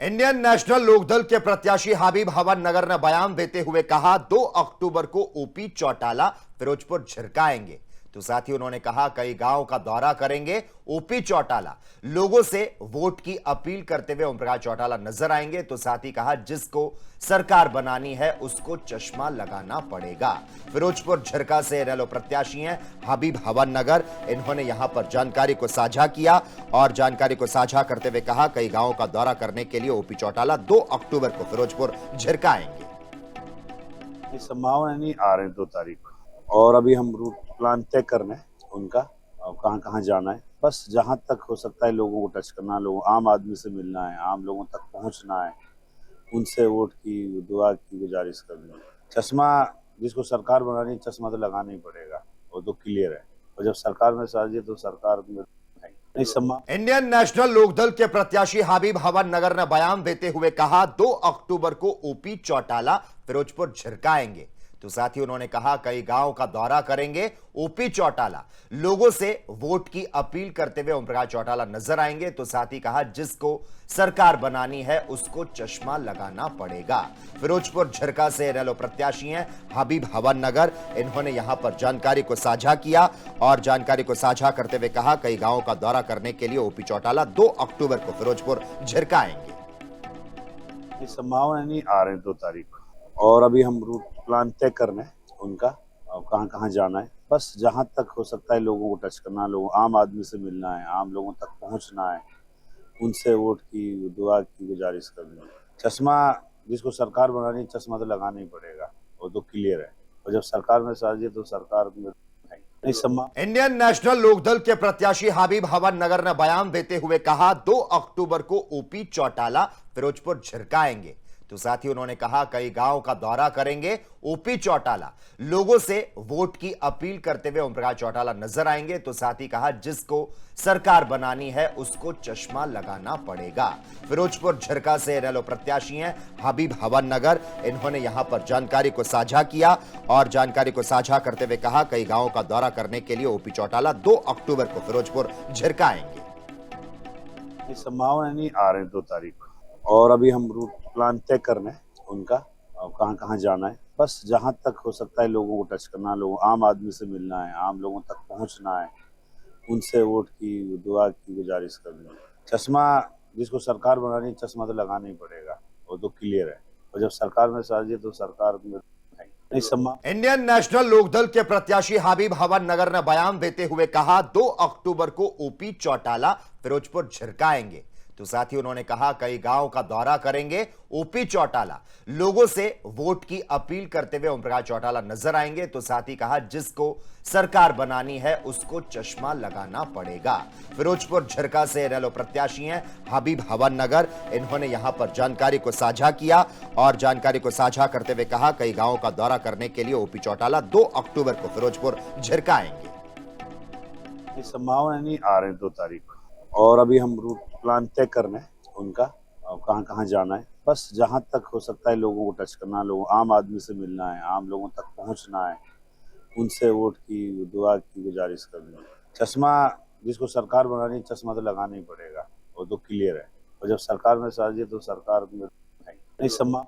Indian national Lokdal के प्रत्याशी हबीब हवन नगर ने बयान देते हुए कहा 2 अक्टूबर को ओपी चौटाला फिरोजपुर झिड़काएंगे। तो साथ ही उन्होंने कहा कई गांव का दौरा करेंगे ओपी चौटाला, लोगों से वोट की अपील करते हुए ओम प्रकाश चौटाला नजर आएंगे। तो साथ ही कहा जिसको सरकार बनानी है उसको चश्मा लगाना पड़ेगा। फिरोजपुर झिरका से इनेलो प्रत्याशी हैं हबीब हवन नगर। इन्होंने यहां पर जानकारी को साझा किया और जानकारी को साझा करते हुए कहा कई गांवों का दौरा करने के लिए ओपी चौटाला 2 अक्टूबर को फिरोजपुर झिरकाएंगे। संभावना नहीं आ रहे 2 तारीख को, और अभी हम रूट प्लान तय कर रहे हैं उनका, कहाँ कहाँ जाना है। बस जहाँ तक हो सकता है लोगों को टच करना, लोगों आम आदमी से मिलना है, आम लोगों तक पहुँचना है, उनसे वोट की दुआ की गुजारिश करनी है। चश्मा जिसको सरकार बनानी है, चश्मा तो लगाना ही पड़ेगा, वो तो क्लियर है। और जब सरकार में साजिए तो सरकार में नहीं सम्मान। इंडियन नेशनल लोकदल के प्रत्याशी हबीब हवन नगर ने बयान देते हुए कहा 2 अक्टूबर को ओपी चौटाला फिरोजपुर झिरकाएंगे। तो साथ ही उन्होंने कहा कई गांव का दौरा करेंगे ओपी चौटाला, लोगों से वोट की अपील करते हुए ओम प्रकाश चौटाला नजर आएंगे। तो साथ ही कहा जिसको सरकार बनानी है उसको चश्मा लगाना पड़ेगा। फिरोजपुर झिरका से इनेलो प्रत्याशी हैं हबीब हवन नगर। इन्होंने यहां पर जानकारी को साझा किया और जानकारी को साझा करते हुए कहा कई गांवों का दौरा करने के लिए ओपी चौटाला 2 अक्टूबर को फिरोजपुर झिरकाएंगे। संभावना नहीं आ रहे 2 तारीख को, और अभी हम रूट प्लान तय कर रहे हैं उनका, कहाँ कहाँ जाना है। बस जहाँ तक हो सकता है लोगों को टच करना, लोगों आम आदमी से मिलना है, आम लोगों तक पहुँचना है, उनसे वोट की दुआ की गुजारिश करनी है। चश्मा जिसको सरकार बनानी है, चश्मा तो लगाना ही पड़ेगा, वो तो क्लियर है। और जब सरकार में साजिए तो सरकार में नहीं सम्मान। इंडियन नेशनल लोकदल के प्रत्याशी हबीब हवन नगर ने बयान देते हुए कहा 2 अक्टूबर को ओपी चौटाला फिरोजपुर झिरकाएंगे। तो साथ ही उन्होंने कहा कई गांव का दौरा करेंगे ओपी चौटाला, लोगों से वोट की अपील करते हुए ओम प्रकाश चौटाला नजर आएंगे। तो साथ ही कहा जिसको सरकार बनानी है उसको चश्मा लगाना पड़ेगा। फिरोजपुर झिरका से इनेलो प्रत्याशी हैं हबीब हवन नगर। इन्होंने यहां पर जानकारी को साझा किया और जानकारी को साझा करते हुए कहा कई गांवों का दौरा करने के लिए ओपी चौटाला 2 अक्टूबर को फिरोजपुर झिरकाएंगे। संभावना नहीं आ रहे 2 तारीख को, और अभी हम रूट प्लान तय कर रहे हैं उनका, कहाँ कहाँ जाना है। बस जहाँ तक हो सकता है लोगों को टच करना, लोगों आम आदमी से मिलना है, आम लोगों तक पहुँचना है, उनसे वोट की दुआ की गुजारिश करनी है। चश्मा जिसको सरकार बनानी है, चश्मा तो लगाना ही पड़ेगा, वो तो क्लियर है। और जब सरकार में साजिए तो सरकार में नहीं सम्मान। इंडियन नेशनल लोकदल के प्रत्याशी हबीब हवन नगर ने बयान देते हुए कहा 2 अक्टूबर को ओपी चौटाला फिरोजपुर झिरकाएंगे। तो साथ ही उन्होंने कहा कई गांव का दौरा करेंगे ओपी चौटाला, लोगों से वोट की अपील करते हुए ओम प्रकाश चौटाला नजर आएंगे। तो साथ ही कहा जिसको सरकार बनानी है उसको चश्मा लगाना पड़ेगा। फिरोजपुर झिरका से इनेलो प्रत्याशी हैं हबीब हवन नगर। इन्होंने यहां पर जानकारी को साझा किया और जानकारी को साझा करते हुए कहा कई गांवों का दौरा करने के लिए ओपी चौटाला 2 अक्टूबर को फिरोजपुर झिरकाएंगे। संभावना नहीं आ रहे 2 तारीख को, और अभी हम रूट प्लान तय कर रहे हैं उनका, कहाँ कहाँ जाना है। बस जहाँ तक हो सकता है लोगों को टच करना, लोगों आम आदमी से मिलना है, आम लोगों तक पहुँचना है, उनसे वोट की दुआ की गुजारिश करनी है। चश्मा जिसको सरकार बनानी है, चश्मा तो लगाना ही पड़ेगा, वो तो क्लियर है। और जब सरकार में साजिए तो सरकार में नहीं सम्मान।